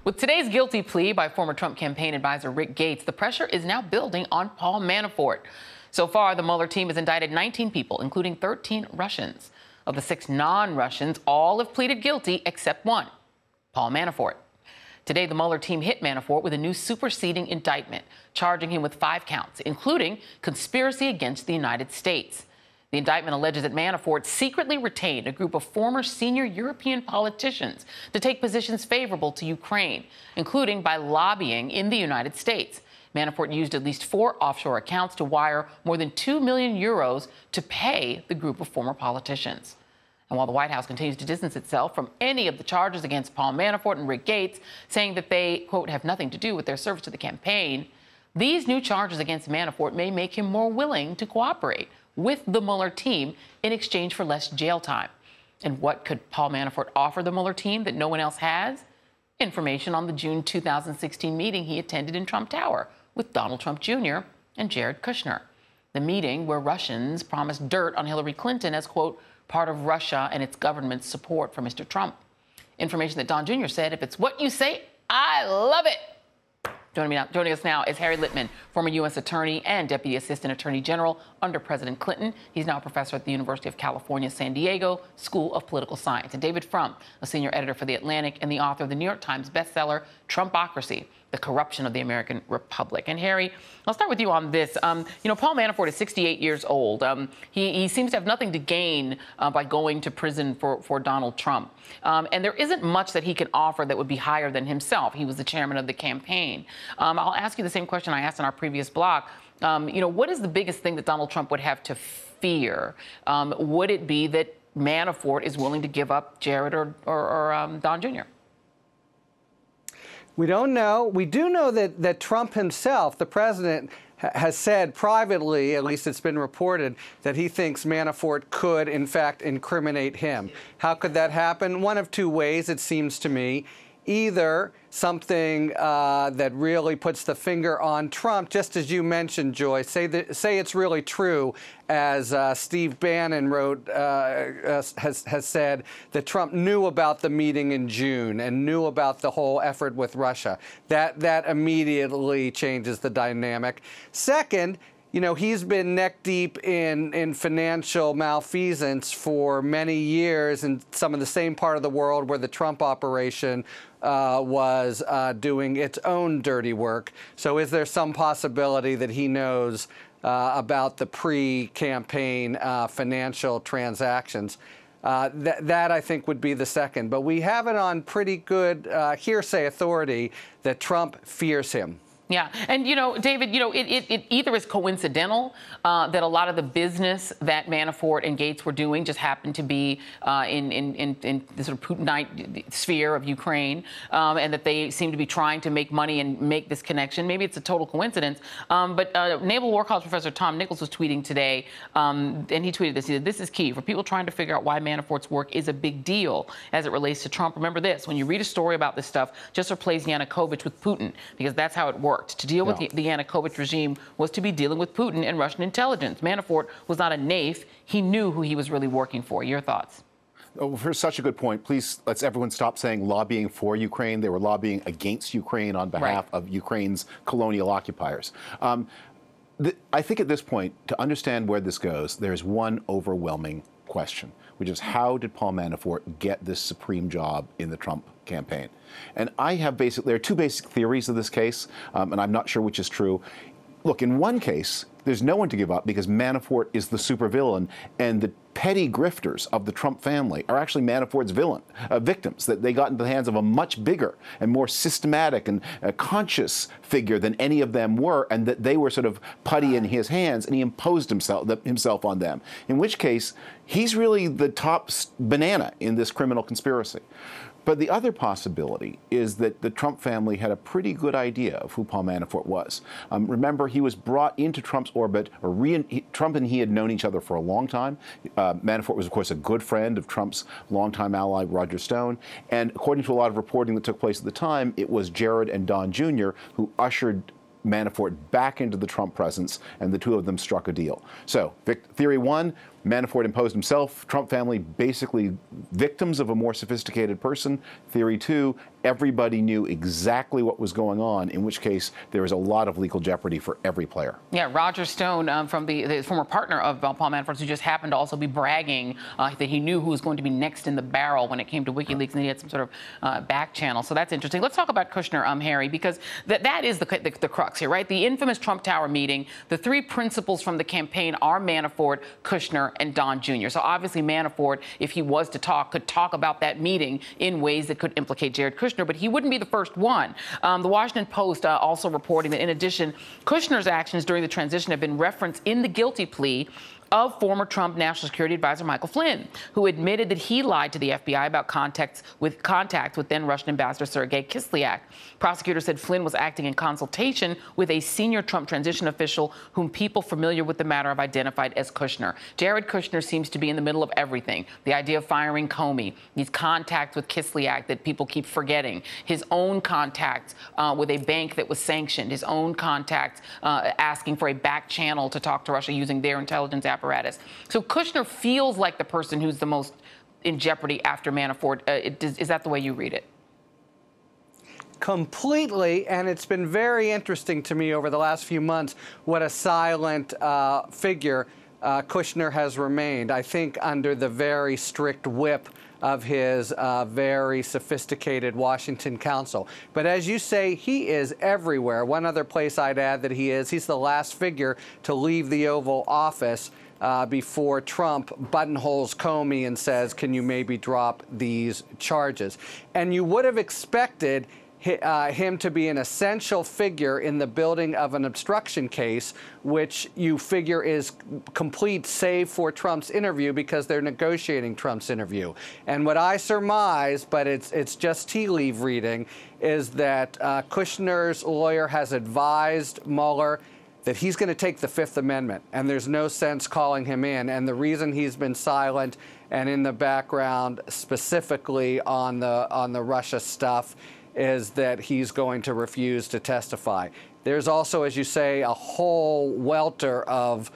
With today's guilty plea by former Trump campaign advisor Rick Gates, the pressure is now building on Paul Manafort. So far, the Mueller team has indicted 19 people, including 13 Russians. Of the 6 non-Russians, all have pleaded guilty except one, Paul Manafort. Today, the Mueller team hit Manafort with a new superseding indictment, charging him with 5 counts, including conspiracy against the United States. The indictment alleges that Manafort secretly retained a group of former senior European politicians to take positions favorable to Ukraine, including by lobbying in the United States. Manafort used at least 4 offshore accounts to wire more than 2 million euros to pay the group of former politicians. And while the White House continues to distance itself from any of the charges against Paul Manafort and Rick Gates, saying that they, quote, have nothing to do with their service to the campaign, these new charges against Manafort may make him more willing to cooperate with the Mueller team in exchange for less jail time. And what could Paul Manafort offer the Mueller team that no one else has? Information on the June 2016 meeting he attended in Trump Tower with Donald Trump Jr. and Jared Kushner. The meeting where Russians promised dirt on Hillary Clinton as, quote, part of Russia and its government's support for Mr. Trump. Information that Don Jr. said, if it's what you say, I love it. Joining us now is Harry Litman, former U.S. Attorney and Deputy Assistant Attorney General under President Clinton. He's now a professor at the University of California, San Diego School of Political Science. And David Frum, a senior editor for The Atlantic and the author of the New York Times bestseller, Trumpocracy, The Corruption of the American Republic. And Harry, I'll start with you on this. Paul Manafort is 68 years old. He seems to have nothing to gain by going to prison for Donald Trump. And there isn't much that he can offer that would be higher than himself. He was the chairman of the campaign. I'll ask you the same question I asked in our previous block. What is the biggest thing that Donald Trump would have to fear? Would it be that Manafort is willing to give up Jared or Don Jr.? We don't know. We do know that Trump himself, the president, has said privately, at least it's been reported, that he thinks Manafort could, in fact, incriminate him. How could that happen? One of 2 ways, it seems to me. Either something that really puts the finger on Trump, just as you mentioned, Joyce. Say it's really true, as Steve Bannon wrote, has said, that Trump knew about the meeting in June and knew about the whole effort with Russia. That immediately changes the dynamic. Second, he's been neck deep in financial malfeasance for many years in some of the same part of the world where the Trump operation was doing its own dirty work. So is there some possibility that he knows about the pre-campaign financial transactions? That, I think, would be the second. But we have it on pretty good hearsay authority that Trump fears him. Yeah. And, David, it either is coincidental that a lot of the business that Manafort and Gates were doing just happened to be in the sort of Putinite sphere of Ukraine, and that they seem to be trying to make money and make this connection. Maybe it's a total coincidence. But Naval War College professor Tom Nichols was tweeting today, and he tweeted this. He said, this is key for people trying to figure out why Manafort's work is a big deal as it relates to Trump. Remember this, when you read a story about this stuff, just replace Yanukovych with Putin, because that's how it works. To deal with the Yanukovych regime was to be dealing with Putin and Russian intelligence. Manafort was not a naif. He knew who he was really working for. Your thoughts? Oh, here's such a good point. Please, let's everyone stop saying lobbying for Ukraine. They were lobbying against Ukraine on behalf of Ukraine's colonial occupiers. I think at this point, to understand where this goes, there's one overwhelming question, which is how did Paul Manafort get this supreme job in the Trump campaign? And there are 2 basic theories of this case, and I'm not sure which is true. Look, in one case, there's no one to give up because Manafort is the supervillain, and the petty grifters of the Trump family are actually Manafort's victims, that they got into the hands of a much bigger and more systematic and conscious figure than any of them were, and that they were sort of putty in his hands, and he imposed himself on them, in which case he's really the top banana in this criminal conspiracy. But the other possibility is that the Trump family had a pretty good idea of who Paul Manafort was. Remember, he was brought into Trump's orbit, Trump and he had known each other for a long time. Manafort was, of course, a good friend of Trump's longtime ally, Roger Stone. And according to a lot of reporting that took place at the time, it was Jared and Don Jr. who ushered Manafort back into the Trump presence, and the 2 of them struck a deal. So, theory 1, Manafort imposed himself, Trump family basically victims of a more sophisticated person. Theory 2, everybody knew exactly what was going on, in which case there is a lot of legal jeopardy for every player. Yeah, Roger Stone, from the former partner of Paul Manafort, who just happened to also be bragging that he knew who was going to be next in the barrel when it came to WikiLeaks, and he had some sort of back channel. So that's interesting. Let's talk about Kushner, Harry, because that is the crux here, right? The infamous Trump Tower meeting. The three principals from the campaign are Manafort, Kushner, and Don Jr. So obviously Manafort, if he was to talk, could talk about that meeting in ways that could implicate Jared Kushner, but he wouldn't be the first one. The Washington Post also reporting that, in addition, Kushner's actions during the transition have been referenced in the guilty plea of former Trump National Security Advisor Michael Flynn, who admitted that he lied to the FBI about contacts with then Russian Ambassador Sergei Kislyak. Prosecutors said Flynn was acting in consultation with a senior Trump transition official whom people familiar with the matter have identified as Kushner. Jared Kushner seems to be in the middle of everything. The idea of firing Comey, these contacts with Kislyak that people keep forgetting, his own contacts with a bank that was sanctioned, his own contacts asking for a back channel to talk to Russia using their intelligence apparatus. So Kushner feels like the person who's the most in jeopardy after Manafort. Is that the way you read it? Completely, and it's been very interesting to me over the last few months what a silent figure Kushner has remained. I think under the very strict whip of his very sophisticated Washington counsel. But as you say, he is everywhere. One other place I'd add that he's the last figure to leave the Oval Office before Trump buttonholes Comey and says, can you maybe drop these charges? And you would have expected him to be an essential figure in the building of an obstruction case, which you figure is complete save for Trump's interview because they're negotiating Trump's interview. And what I surmise, but it's just tea leaf reading, is that Kushner's lawyer has advised Mueller that he's going to take the Fifth Amendment, and there's no sense calling him in. And the reason he's been silent and in the background specifically on the Russia stuff is that he's going to refuse to testify. There's also, as you say, a whole welter of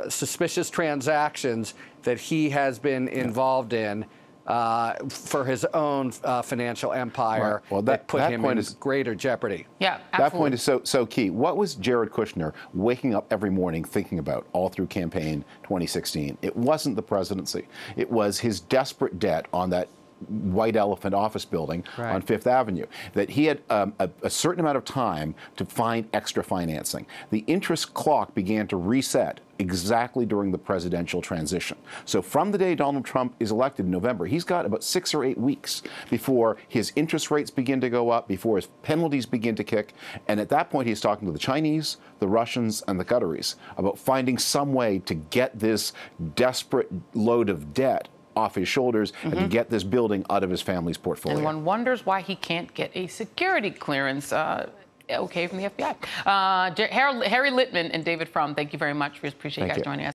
suspicious transactions that he has been involved in for his own financial empire. Right. Well, that put him in greater jeopardy. Yeah, absolutely. That point is so key. What was Jared Kushner waking up every morning thinking about all through campaign 2016? It wasn't the presidency. It was his desperate debt on that White Elephant office building on Fifth Avenue, that he had a certain amount of time to find extra financing. The interest clock began to reset exactly during the presidential transition. So from the day Donald Trump is elected in November, he's got about 6 or 8 weeks before his interest rates begin to go up, before his penalties begin to kick. And at that point, he's talking to the Chinese, the Russians, and the Qataris about finding some way to get this desperate load of debt off his shoulders and to get this building out of his family's portfolio. And one wonders why he can't get a security clearance okay from the FBI. Harry Litman and David Frum, thank you very much. We appreciate you guys joining us.